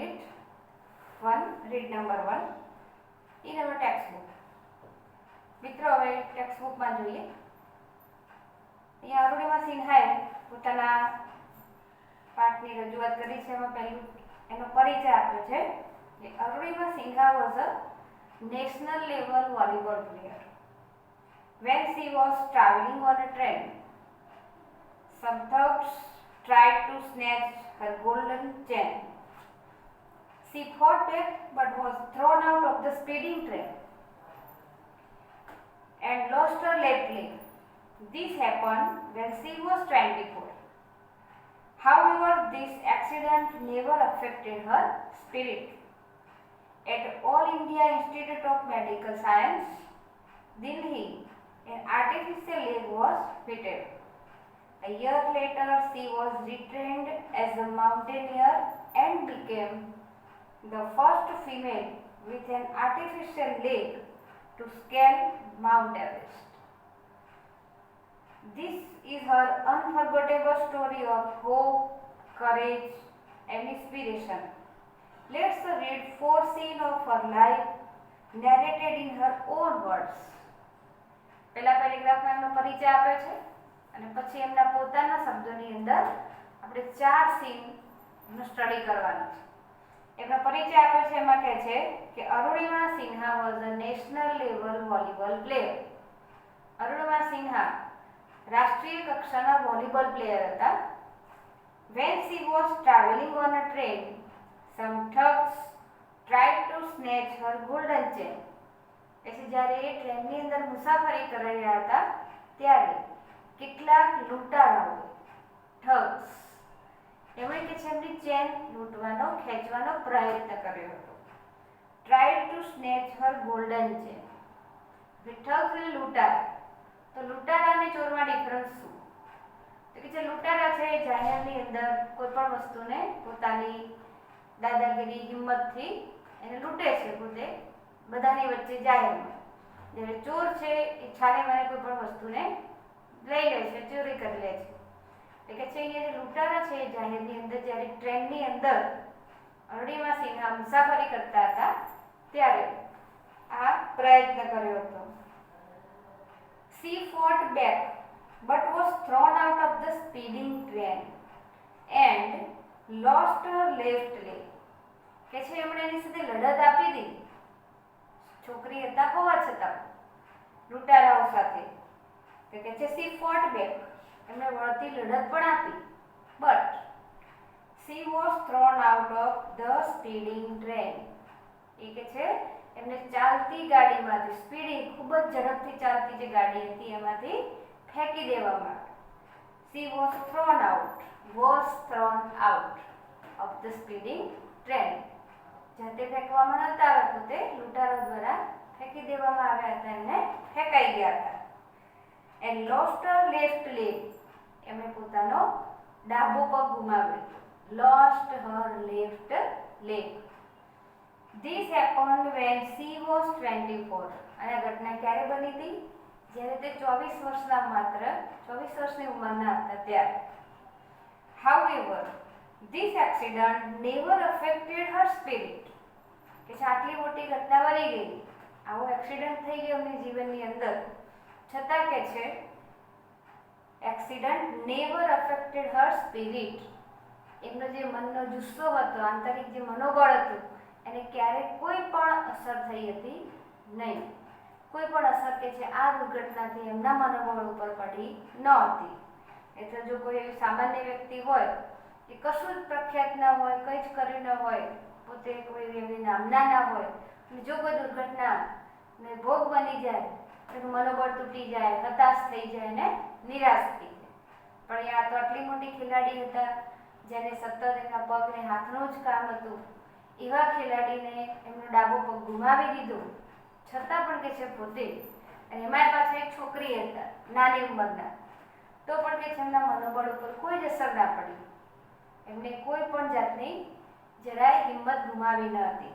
Unit 1, read number 1 in our textbook. મિત્રો હવે ટેક્સ્ટબુકમાં જોઈએ. અહીંયા અરુણિમા સિન્હાએ પોતાના પાઠની રજૂઆત કરી છે. એમાં પહેલું એનો પરિચય આપ્યો છે કે Arunima Sinha was a national level volleyball player. When she was traveling on a train, some thugs tried to snatch her golden chain. She fought back but was thrown out of the speeding train and lost her left leg. This happened when she was 24. However, this accident never affected her spirit. At All India Institute of Medical Science, Delhi, an artificial leg was fitted. A year later, she was retrained as a mountaineer and became the first female with an artificial leg to scale Mount Everest. This is her unforgettable story of hope, courage, and inspiration. Let's read 4 scenes of her life narrated in her own words. પહેલા પેરેગ્રાફમાં એમનો પરિચય આપ્યો છે અને પછી એમના પોતાના શબ્દોની અંદર આપણે 4 સીનનો સ્ટડી કરવાનો છે. એમનો પરિચય આપ્યો છે. એમાં કહે છે કે Arunima Sinha was a national level volleyball player. Arunima Sinha રાષ્ટ્રીય કક્ષાના વોલીબોલ પ્લેયર હતા. When she was traveling on a train, some thugs tried to snatch her golden chain. એટલે જ્યારે એ ટ્રેનની અંદર મુસાફરી કરી રહ્યા હતા ત્યારે કેટલાક લૂંટારાઓ ઠગ્સ એમણે કે છે એમની ચેન લૂંટવાનો ખેંચવાનો પ્રયત્ન કર્યો હતો. Tried to snatch Har golden chain. Thugs એટલે લૂંટારા. તો લૂંટારા અને ચોરમાં ડિફરન્સ શું? તો કે જે લૂંટારા છે એ જાહેરની અંદર કોઈ પણ વસ્તુને પોતાની દાદાગીરી હિંમતથી એને લૂંટે છે પોતે બધાની વચ્ચે જાહેરમાં. જ્યારે ચોર છે એ છાને માને કોઈ પણ વસ્તુને લઈ લે છે, ચોરી કરી લે છે. એટલે કે છે અહીંયા જે લૂંટારા છે એ જાહેરની અંદર જ્યારે ટ્રેનની અંદર અરુણિમા સિન્હા મુસાફરી કરતા હતા ત્યારે આ પ્રયત્ન કર્યો હતો. She fought back but was thrown out of the speeding train and lost her left leg. કે છે એમણે એની સાથે લડત આપી દીધી. છોકરી હતા હોવા છતાં લૂંટારાઓ સાથે. તો કે છે she fought back. એમણે વળતી લડત પણ આપી. but she was thrown out of the speeding train. એ કે છે એમને ચાલતી ગાડીમાંથી સ્પીડિંગ ખૂબ જ ઝડપથી ચાલતી જે ગાડી હતી એમાંથી ફેંકી દેવામાં આવી. She was thrown out of the speeding train. જાતે ફેંકવામાં નહોતા આવ્યા, પોતે લૂંટારો દ્વારા ફેંકી દેવામાં આવ્યા હતા, એમને ફેંકાઈ ગયા હતા. And lost her left leg. એમણે પોતાનો ડાબો પગ ગુમાવ્યો. Lost her left leg. This happened when she was 24. અને આ ઘટના ક્યારે બની હતી? જ્યારે તે 24 વર્ષના માત્ર 24 વર્ષની ઉંમરના હતા ત્યારે. However, this accident never affected her spirit. કે આટલી મોટી ઘટના બની ગઈ, આવો એક્સિડન્ટ થઈ ગયો એમની જીવનની અંદર, છતાં કે છે એક્સિડન્ટ નેવર અફેક્ટેડ હર સ્પિરિટ. એમનો જે મનનો જુસ્સો હતો, આંતરિક જે મનોબળ હતું, એને ક્યારેય કોઈ પણ અસર થઈ હતી નહીં. કોઈ પણ અસર કે છે આ દુર્ઘટનાથી એમના મનોબળ ઉપર પડી નહોતી. એટલે જો કોઈ એવી સામાન્ય વ્યક્તિ હોય કે કશું જ પ્રખ્યાત ના હોય, કંઈ જ કર્યું ન હોય, પોતે કોઈ એવી નામના ના હોય, અને જો કોઈ દુર્ઘટનાને ભોગ બની જાય એનું મનોબળ તૂટી જાય, હતાશ થઈ જાય અને નિરાશ થઈ જાય. પણ આ તો આટલી મોટી ખેલાડી હતા જેને સતત એના પગને હાથનું જ કામ હતું. એવા ખેલાડીને એમનો ડાબો પગ ગુમાવી દીધો, છતાં પણ કે છે પોતે, અને એમાં પાછા એક છોકરી હતા નાની ઉંમરના, તો પણ કે છે એમના મનોબળ ઉપર કોઈ જ અસર ના પડી. એમને કોઈ પણ જાતની જરાય હિંમત ગુમાવી ન હતી.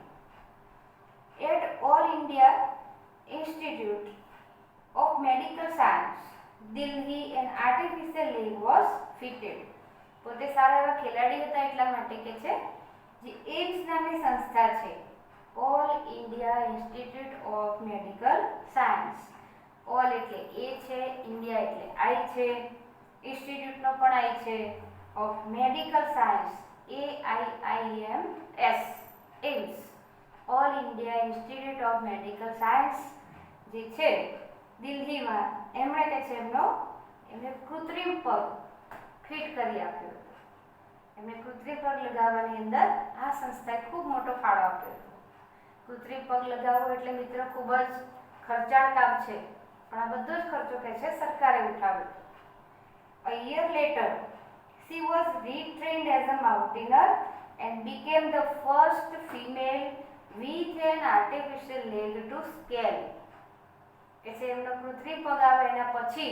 At All India Institute of Medical Science Delhi an artificial leg was fitted. પોતે સારા એવા ખેલાડી હતા એટલા માટે કે છે જે એમ્સ નામની સંસ્થા છે, all India Institute of Medical science. All એટલે એ છે, ઇન્ડિયા એટલે આઈ છે, ઇન્સ્ટિટ્યૂટનો પણ આઈ છે, of Medical Science AIIMS, AIIMS, All India Institute of Medical Science જે છે દિલ્હીમાં, એમણે કે છે એમને કૃત્રિમ પગ ફિટ કરી આપ્યો હતો. એમને કૃત્રિમ પગ લગાવવાની અંદર આ સંસ્થાએ ખૂબ મોટો ફાળો આપ્યો હતો. કૃત્રિમ પગ લગાવવો એટલે મિત્રો ખૂબ જ ખર્ચાળ કામ છે, પણ આ બધો જ ખર્ચો કે છે સરકારે ઉઠાવ્યો. A year later, she was retrained as a mountaineer and became the first female with an artificial leg to scale. કે છે એમનો કૃત્રિમ પગ આવે એના પછી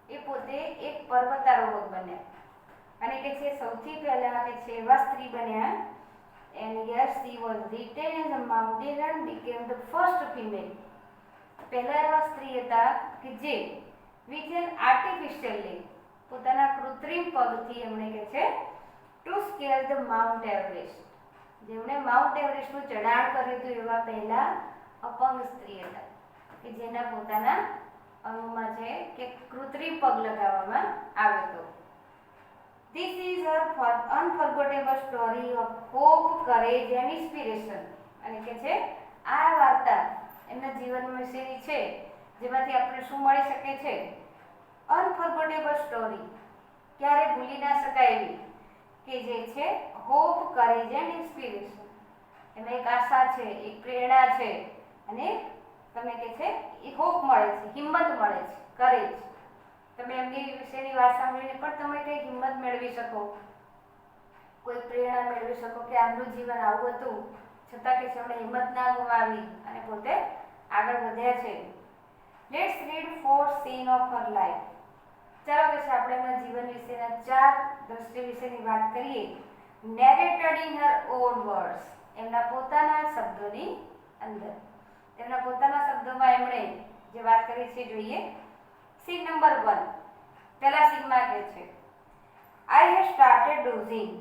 એ પોતે એક પર્વતારોહક બન્યા અને કે છે સૌથી પહેલા કે છે એવા સ્ત્રી બન્યા. And yes, she was retained as a mountaineer and became the first female. પહેલા એવા સ્ત્રી હતા કે જે with an artificial leg, પોતાના કૃત્રિમ પગથી એમણે કે છે to scale the Mount Everest, જેમણે માઉન્ટ એવરેસ્ટનું ચઢાણ કર્યું હતું એવા પહેલા અપંગ સ્ત્રી હતા કે જેના પોતાના અંગમાં છે કે કૃત્રિમ પગ લગાવવામાં આવ્યો હતો. This is her unforgettable story of hope, courage and inspiration. અને કે છે આ વાર્તા એમના જીવન વિશેની છે, જેમાંથી આપણે શું મળી શકે છે? અનફર્ગેટેબલ સ્ટોરી, ક્યારે ભૂલી ના શકાય એવી, કે જે છે હોપ, કરેજ એન્ડ ઇન્સ્પિરેશન. એમાં એક આશા છે, એક પ્રેરણા છે અને તમે કે છે એ હોપ મળે છે, હિંમત મળે છે, કરેજ. તમે એમની વિશેની વાત સાંભળીને પણ તમે કંઈક હિંમત મેળવી શકો, કોઈ પ્રેરણા મેળવી શકો કે આમનું જીવન આવું હતું છતાં કે એમણે હિંમત ના ગુમાવી અને પોતે આગળ વધ્યા છે. Let's read 4 scene of her life. ચાલો કે છે આપણે એમના જીવન વિશેના 4 દ્રશ્ય વિશેની વાત કરીએ. નેરેટેડ ઇન હર ઓન વર્ડ્સ, એમના પોતાના શબ્દોની અંદર, તેમના પોતાના શબ્દોમાં એમણે જે વાત કરી છે જોઈએ. સીન નંબર 1, પહેલા સીનમાં કહે છે આઈ હેવ સ્ટાર્ટેડ ડોઝિંગ.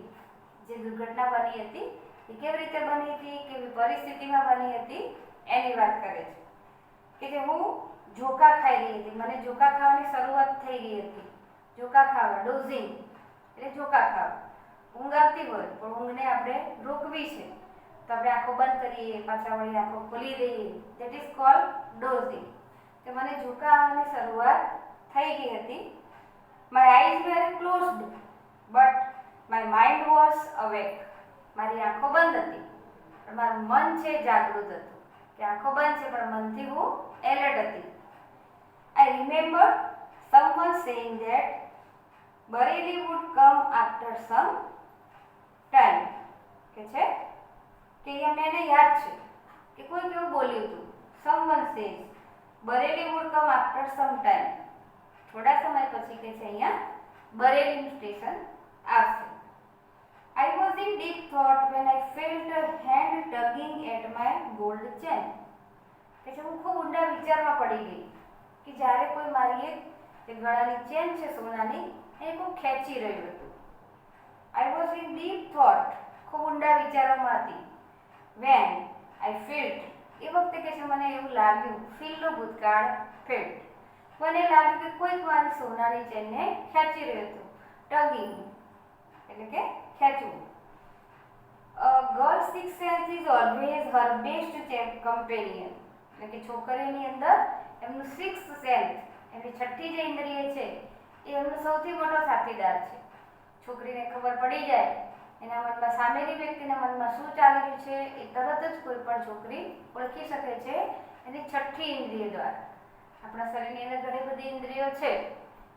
જે દુર્ઘટના બની હતી એ કેવી રીતે બની હતી, કેવી પરિસ્થિતિમાં બની હતી એની વાત કરે છે. કે જે હું ઝોકા ખાઈ રહી હતી, મને ઝોકા ખાવાની શરૂઆત થઈ ગઈ હતી. ઝોકા ખાવા, ડોઝિંગ એટલે ઝોકા ખાવા. ઊંઘ આવતી હોય પણ ઊંઘને આપણે રોકવી છે તો આપણે આંખો બંધ કરીએ, પાછા વળી આંખો ખોલી દઈએ, ધેટ ઇઝ કોલ્ડ ડોઝિંગ. કે મને ઝોકા આવવાની શરૂઆત થઈ ગઈ હતી. My eyes were closed but my mind was awake. મારી આંખો બંધ હતી પણ મારું મન છે જાગૃત હતું. કે આંખો બંધ છે પણ મનથી હું એલર્ટ હતી. I remember someone saying that Bareilly would come after some time. કે છે કે મને યાદ છે કે કોઈ કેવું બોલ્યું હતું, someone says Bareilly would come after some time. થોડા સમય પછી કે છે અહીંયા બરેલીનું સ્ટેશન આવશે. I was in deep thought when I felt a hand tugging at my gold chain. કે છે હું ખૂબ ઊંડા વિચારમાં પડી ગઈ કે જ્યારે કોઈ મારી એક જે ગળાની ચેન છે સોનાની એ ખૂબ ખેંચી રહ્યું હતું. I was in deep thought, ખૂબ ઊંડા વિચારોમાં હતી. When I felt, એ વખતે કે છે મને એવું લાગ્યું, ફીલનો ભૂતકાળ ફેલ્ટ, મને લાગ્યું કે કોઈક મારી સોનાની ચેનને ખેંચી રહ્યું હતું. ટગિંગ એટલે કે ખેંચવું. Girl six sense is always her best companion. એટલે કે છોકરીની અંદર એમનું સિક્સ સેન્સ, એમની છઠ્ઠી જે ઇન્દ્રિય છે એ એમનો સૌથી મોટો સાથીદાર છે. છોકરીને ખબર પડી જાય એના મનમાં, સામેની વ્યક્તિના મનમાં શું ચાલી રહ્યું છે એ તરત જ કોઈ પણ છોકરી ઓળખી શકે છે એની છઠ્ઠી ઇન્દ્રિય દ્વારા. આપણા શરીરની અંદર ઘણી બધી ઇન્દ્રિયો છે,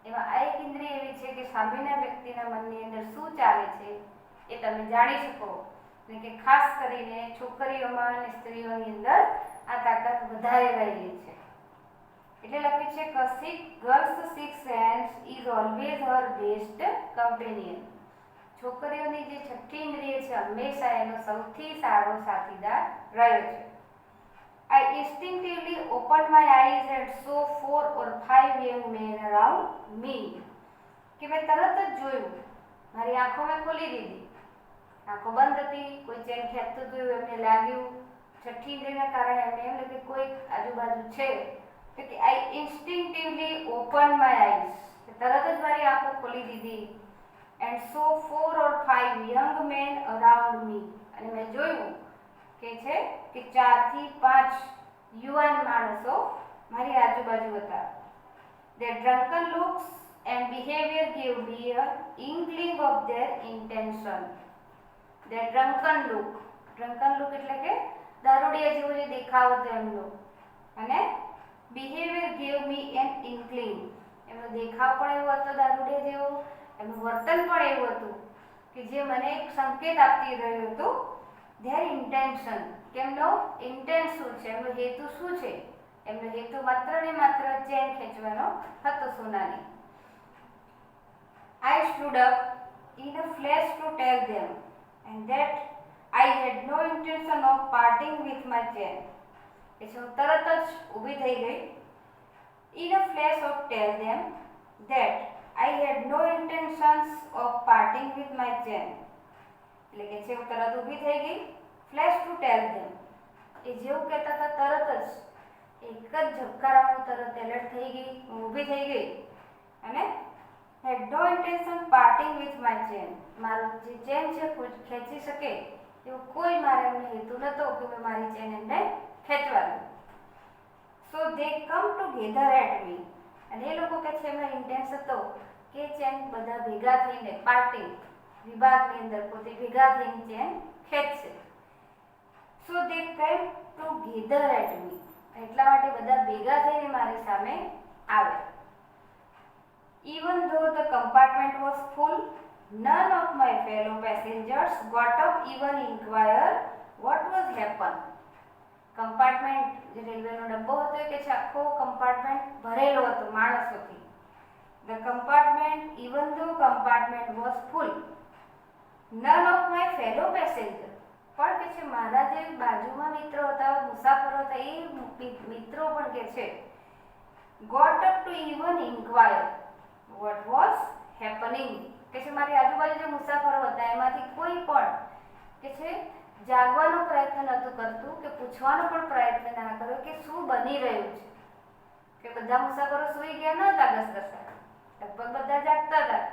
એમાં આ એક ઇન્દ્રિય એવી છે કે સામેના વ્યક્તિના મનની અંદર શું ચાલે છે એ તમે જાણી શકો. એટલે કે ખાસ કરીને છોકરીઓમાં અને સ્ત્રીઓની અંદર આ તાકાત વધારે રહેલી છે. એટલે લખ્યું છે girls six sense is always her best companion. છોકરીઓની જે છઠ્ઠી ઇન્દ્રિય છે હંમેશા એનો સૌથી સારો સાથીદાર રહ્યો છે. I instinctively opened my eyes and saw 4 or 5 young men around me. કે મેં તરત જ જોયું, મારી આંખો મેં ખોલી દીધી આંખો બંધ હતી, કોઈ ચેન ખેંચતું હતું એવું એમને લાગ્યું. છઠ્ઠી ઇન્દ્રિયના કારણે એમને એમ લાગ્યું કે કોઈ આજુબાજુ છે. કે I instinctively open my eyes, તરત જ મારી આંખો ખોલી દીધી. And so 4 or 5 young men around me, અને મેં જોયું કે 4 થી 5 યુવાન માણસો મારી આજુબાજુ હતા. Their drunken looks and behavior gave me an inkling of their intention. Their drunken look એટલે કે દારૂડિયા જેવો જે દેખાવ હતો એમનો, અને behavior gave me an inkling, એમનો દેખાવ પણ એવો હતો દારૂડિયા જેવો, એમનું વર્તન પણ એવું હતું કે જે મને એક સંકેત આપતી રહ્યું હતું. Their intention, કે એમનો ઇન્ટેન્સ શું છે, એમનો હેતુ શું છે. એમનો હેતુ માત્ર ને માત્ર ચેન ખેંચવાનો હતો સોનાની. I stood up in a flash to tell them and that I had no intention of parting with my chain. એટલે હું તરત જ ઊભી થઈ ગઈ. In a flash of tell them that I had no intentions of parting with my chain. એટલે કે હું તરત ઊભી થઈ ગઈ. Flash to tell them, એ જેવું કહેતા હતા તરત જ એક જ ઝબકારામાં હું તરત એલર્ટ થઈ ગઈ, હું ઊભી થઈ ગઈ. અને had no intention parting with my chain, મારું જે ચેન છે ખેંચી શકે એવું કોઈ મારે એમને હેતુ નહોતો કે મેં મારી ચેન એમને ખેંચવા દઉં. સો દે કમ ટુગેધર એટ મી, અને એ લોકો કે છે એમનો ઇન્ટેન્સ હતો કે ચેન બધા ભેગા થઈને પાર્ટી વિભાગની અંદર પોતે ભેગા થઈને ચેન ખેંચશે. સો દે કેમ ટુગેધર એટ મી, એટલા માટે બધા ભેગા થઈને મારી સામે આવે. Even though the compartment was full, none of my fellow passengers got up even inquire what was happened. Compartment જે રેલવેનો ડબ્બો હતો કે છે આખો કમ્પાર્ટમેન્ટ ભરેલો હતો માણસોથી. The compartment, even though compartment was full, none of my fellow passengers, પણ કે છે મારા જે બાજુમાં મિત્રો હતા, મુસાફરો હતા, એ મિત્રો પણ કે છે got up to even inquire what was happening, કે છે મારી આજુબાજુ જે મુસાફરો હતા એમાંથી કોઈ પણ કે છે જાગવાનો પ્રયત્ન નહોતું કરતું, કે પૂછવાનો પણ પ્રયત્ન ના કર્યો કે શું બની રહ્યું છે. કે બધા મુસાફરો સૂઈ ગયા નહોતા ઘસઘસા, લગભગ બધા જાગતા હતા.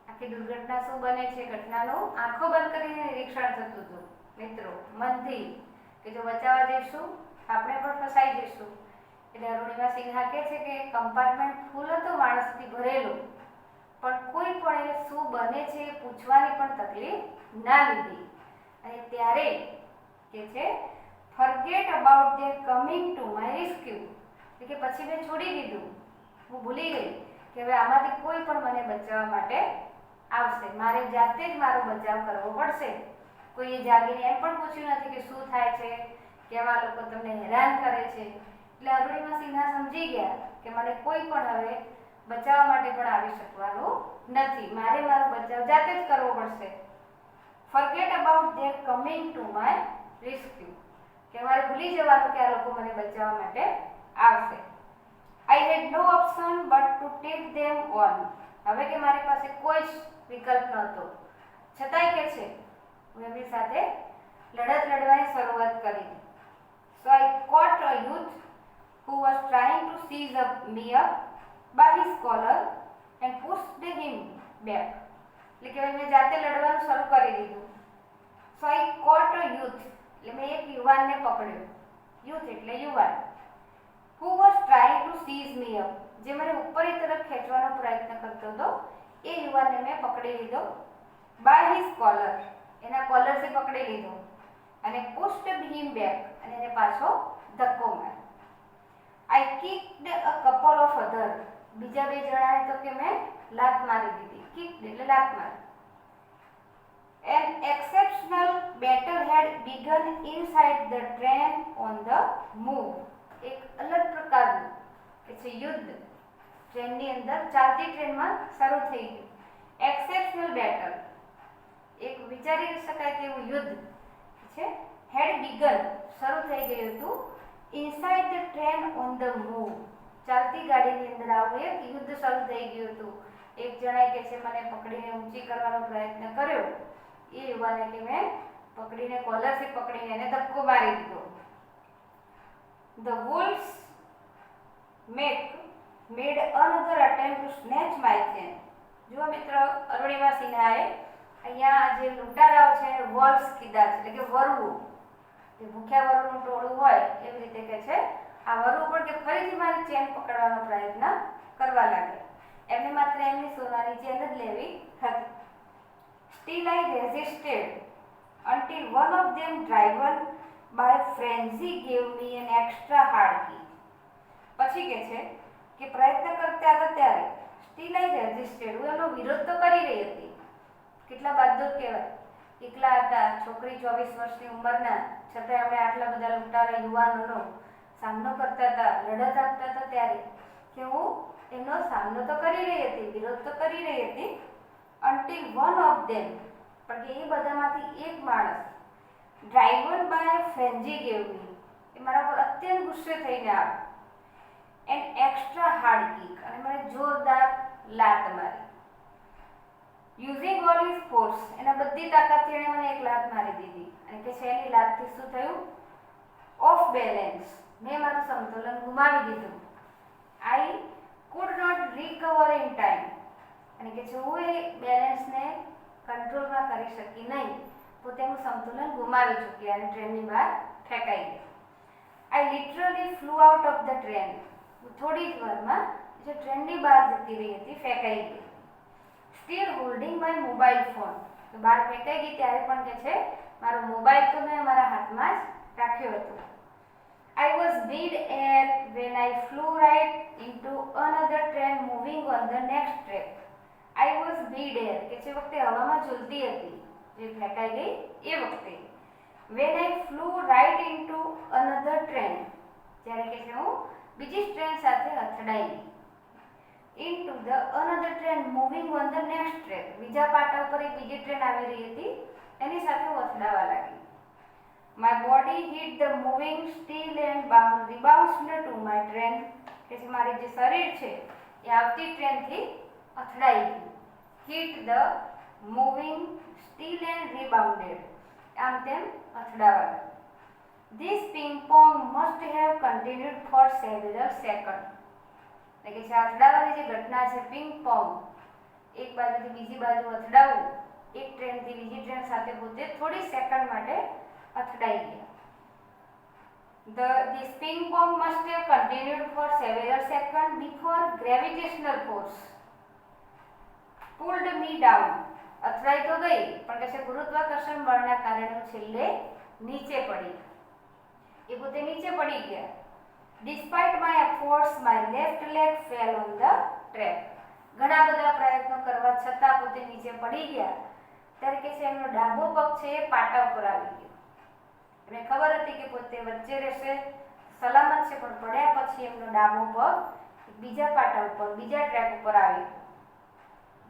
આખી દુર્ઘટના શું બને છે ઘટનાનું આંખો બંધ કરીને નિરીક્ષણ થતું હતું મિત્રો મનથી, કે જો બચાવવા જઈશું આપણે પણ ફસાઈ જઈશું. એટલે અરુણિમા સિન્હા કહે છે કે કમ્પાર્ટમેન્ટ ફૂલ હતું માણસથી ભરેલું, પણ કોઈ પણ એને શું બને છે એ પૂછવાની પણ તકલીફ ના લીધી. અને ત્યારે કે છે forget about their coming to my rescue, કે પછી મેં છોડી દીધું, હું ભૂલી ગઈ કે હવે આમાંથી કોઈ પણ મને બચાવવા માટે આવશે, મારે જાતે જ મારો બચાવ કરવો પડશે. કોઈએ જાગીને એમ પણ પૂછ્યું નથી કે શું થાય છે, કેવા લોકો તમને હેરાન કરે છે. એટલે અરુણિમા સિન્હા સમજી ગયા કે મને કોઈ પણ હવે બચાવવા માટે પણ આવી શકવાનું નથી, મારે મારો બચાવ જાતે જ કરવો પડશે. Forget about their coming to my rescue, કે મારે ભૂલી જવાનું કે આ લોકો મને બચાવવા માટે આવશે. I had no option but to take them on, હવે કે મારી પાસે કોઈ જ વિકલ્પ નહોતો, છતાંય કે છે હું એમની સાથે લડત લડવાની શરૂઆત કરી. So I caught a youth who was trying to seize me up by his collar and pushed him back. એટલે કે મેં જાતે લડવાનું શરૂ કરી દીધું. સો આઈ કોટ અ યુથ, એટલે મેં એક યુવાનને પકડ્યો. યુથ એટલે યુવાન. who was trying to seize me up, જે મને ઉપરની તરફ ખેંચવાનો પ્રયત્ન કરતો હતો એ યુવાનને મેં પકડી લીધો. by his collar, એના કોલરથી પકડી લીધો. અને pushed him back, અને એને પાછો ધક્કો માર્યો. I kicked a couple of other, બીજા બે જણાને તો કે મેં લાત મારી દીધી. kicked એટલે લાત મારી. An exceptional battle had begun inside the train on the move, એક અલગ પ્રકારનું કે છે યુદ્ધ ટ્રેનની અંદર ચાલતી ટ્રેનમાં શરૂ થઈ ગયું. એક્સેપ્શનલ બેટલ, એક વિચારી શકાય તેવું યુદ્ધ છે. હેડ બીગન શરૂ થઈ ગયું હતું. Inside the train on the move, ચાલતી ગાડીની અંદર આવું એક યુદ્ધ શરૂ થઈ ગયું હતું. એક જણાએ કે છે મને પકડીને ઊંચી કરવાનો પ્રયત્ન કર્યો, એ યુવાને કે મેં પકડીને કોલરથી પકડીને એને ધક્કો મારી દીધો. The wolves made another attempt to snatch my chain. જો મિત્રો અરુણિમા સિન્હાએ અહીંયા જે લૂંટારાઓ છે એને વોલ્વ્સ કીધા છે, એટલે કે વરવું, જે ભૂખ્યા વરુનું ટોળું હોય એવી રીતે કહે છે. આ વરુ પણ કે ફરીથી મારી ચેન પકડવાનો પ્રયત્ન કરવા લાગે. એમને માત્ર એમની સોનાની ચેન જ લેવી હતી. Still I resisted until one of them, driven by frenzy, gave me an extra hard kick. પછી કહે છે કે પ્રયત્ન કરતા હતા ત્યારે સ્ટીલ આઈ રેઝિસ્ટેડ, હું એનો વિરોધ તો કરી રહી હતી. કેટલા બાદદૂત કહેવાય, એકલા હતા, છોકરી 24 વર્ષની ઉંમરના, છતાં એમણે આટલા બધા લૂંટારા યુવાનોનો સામનો કરતા હતા, લડત આપતા હતા ત્યારે કે હું એમનો સામનો તો કરી રહી હતી, વિરોધ તો કરી રહી હતી. until one of them, પણ કે એ બધામાંથી એક માણસ, driven by frenzy, gave me, એ મારા પર અત્યંત ગુસ્સે થઈને આવ્યો, an extra hard kick, અને મને જોરદાર લાત મારી. using all his force, એના બધી તાકાતથી એણે મને એક લાત મારી દીધી. અને કે છે એની લાતથી શું થયું? ઓફ બેલેન્સ, મેં મારું સંતુલન ગુમાવી દીધું. I could not recover in time, અને કે છે હું એ બેલેન્સને કંટ્રોલમાં કરી શકી નહીં, પોતાનું સંતુલન ગુમાવી ચૂકી અને ટ્રેનની બહાર ફેંકાઈ ગઈ. I literally flew out of the train, થોડી જ વારમાં જે ટ્રેનની બહાર જતી રહી હતી ફેંકાઈ ગઈ. Steel holding my mobile phone, તો બહાર ફેંકાઈ ગઈ ત્યારે પણ કે છે મારો મોબાઈલ તો મેં મારા હાથમાં જ રાખ્યો હતો. I was mid-air when I flew right into another train moving on the next track. I was mid-air, કે જે વખતે હવામાં ઝૂલતી હતી, જે ફેંકાઈ ગઈ એ વખતે. When I flew right into another train, જ્યારે કે છે હું બીજી ટ્રેન સાથે અથડાઈ. into the another train moving on the next track, બીજા પાટા ઉપર એક બીજી ટ્રેન આવી રહી હતી, એની સાથે હું અથડાવા લાગી. My body hit the moving steel and rebounded to my train, કે જે મારી જે શરીર છે એ આવતી ટ્રેનથી અથડાઈ ગયું. hit the moving steel and rebounded, આમ તેમ અથડાવા લાગી. This ping pong must have continued for several seconds, એટલે કે અથડાવાની જે ઘટના છે પિંગ પોંગ, એક બાજુથી બીજી બાજુ અથડાવું, એક ટ્રેનથી બીજી ટ્રેન સાથે પોતે થોડી સેકન્ડ માટે અથડાઈ ગયા. This ping pong must have continued for several seconds before gravitational force pulled me down. અથડાઈ તો ગઈ પણ કે છે ગુરુત્વાકર્ષણ બળના કારણે છેલ્લે નીચે પડી, એ પોતે નીચે પડી ગયા. Despite my efforts, my left leg fell on the track. ઘણા બધા પ્રયત્નો કરવા છતાં પોતે નીચે પડી ગયા ત્યારે કે છે એમનો ડાબો પગ છે એ પાટા ઉપર આવી ગયો. એમને ખબર હતી કે પોતે વચ્ચે રહેશે, સલામત છે, પણ પડ્યા પછી એમનો ડાબો પગ બીજા પાટા ઉપર, બીજા ટ્રેક ઉપર આવી ગયો.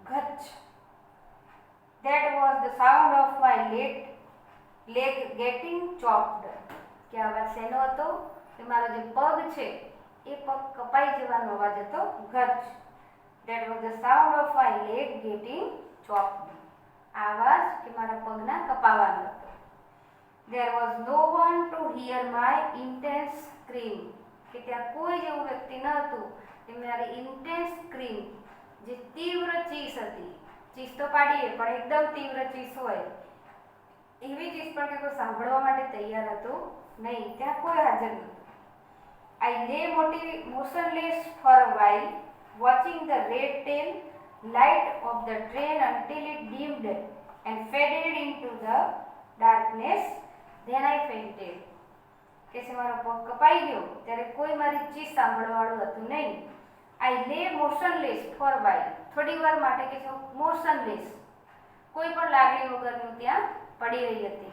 ગચ. That was the sound of my leg getting chopped. કે અવાજ શેનો હતો? કે મારો જે પગ છે એ પગ કપાઈ જવાનો અવાજ હતો, ગચ. That was the sound of my leg getting chopped. આવાજ કે મારા પગના કપાવાનો હતો. There was no one to hear my intense scream, કે ત્યાં કોઈ જેવું વ્યક્તિ ન હતું કે મારી intense scream, જે તીવ્ર ચીસ હતી, ચીસ તો પાડીએ પણ એકદમ તીવ્ર ચીસ હોય એવી ચીસ પણ કે કોઈ સાંભળવા માટે તૈયાર હતું નહીં, ત્યાં કોઈ હાજર નહોતું. I lay motionless for a while, watching the red tail light of the train until it dimmed and faded into the darkness. Then I fainted. કે છે મારો પગ કપાઈ ગયો ત્યારે કોઈ મારી ચીસ સાંભળવાળું હતું નહીં. I lay motionless for a while, થોડી વાર માટે કે છે motionless, કોઈ પણ લાગણી વગરનું ત્યાં પડી રહી હતી.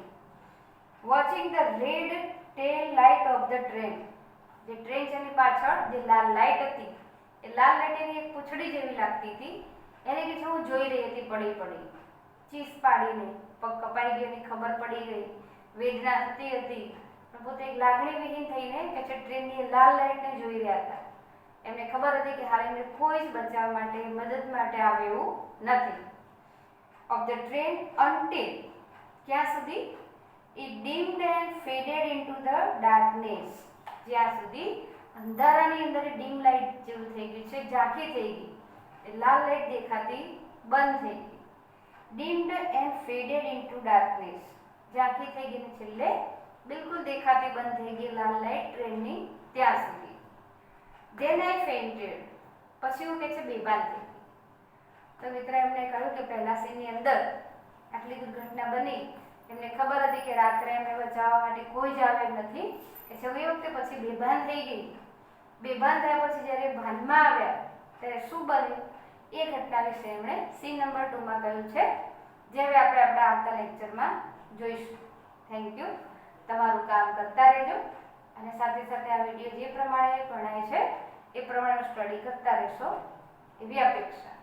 Watching the red tail light of the train, જે ટ્રેન છે એની પાછળ જે લાલ લાઇટ હતી એ લાલ લાઇટ એની એક પૂંછડી જેવી લાગતી હતી, એને કે છે હું જોઈ રહી હતી પડી ચીસ પાડીને, પગ કપાઈ ગયો એની ખબર પડી ગઈ, વેદના થતી હતી, પણ પોતે એક લાગણી વિહીન થઈને કે છે ટ્રેનની લાલ લાઇટને જોઈ રહ્યા હતા. એમને ખબર હતી કે હાલ એમને કોઈ જ બચાવ માટે, મદદ માટે આવે એવું નથી. Of the train until, ક્યાં સુધી? It dimmed and faded into the darkness. જ્યાં સુધી અંધારાની અંદર ડીમ લાઇટ જેવું થઈ ગયું છે, ઝાંખી થઈ ગઈ, લાલ લાઇટ દેખાતી બંધ થઈ ગઈ. dimmed and faded into darkness, ઝાંખી થઈ ગઈ ને છેલ્લે બિલકુલ દેખાતી બંધ થઈ ગઈ લાલ લાઇટ ટ્રેનની ત્યાં સુધી. then I fainted, પછી હું કે છે બેભાન થઈ ગઈ. તો મિત્રો એમણે કહ્યું કે પહેલા સીનની અંદર આટલી દુર્ઘટના બની, એમને ખબર હતી કે રાત્રે એમને બચાવવા માટે કોઈ જ આવે એમ નથી, એટલે એ વખતે પછી બેભાન થઈ ગઈ. બેભાન થયા પછી જ્યારે ભાનમાં આવ્યા ત્યારે શું બન્યું એ ઘટના વિશે એમણે સી નંબર 2 માં કહ્યું છે, જે હવે આપણે આપણા આવતા લેક્ચરમાં જોઈશું. Thank you. તમારું કામ કરતા રહેજો અને સાથે સાથે આ વિડીયો જે પ્રમાણે ભણાય છે એ પ્રમાણે સ્ટડી કરતા રહેશો એવી અપેક્ષા.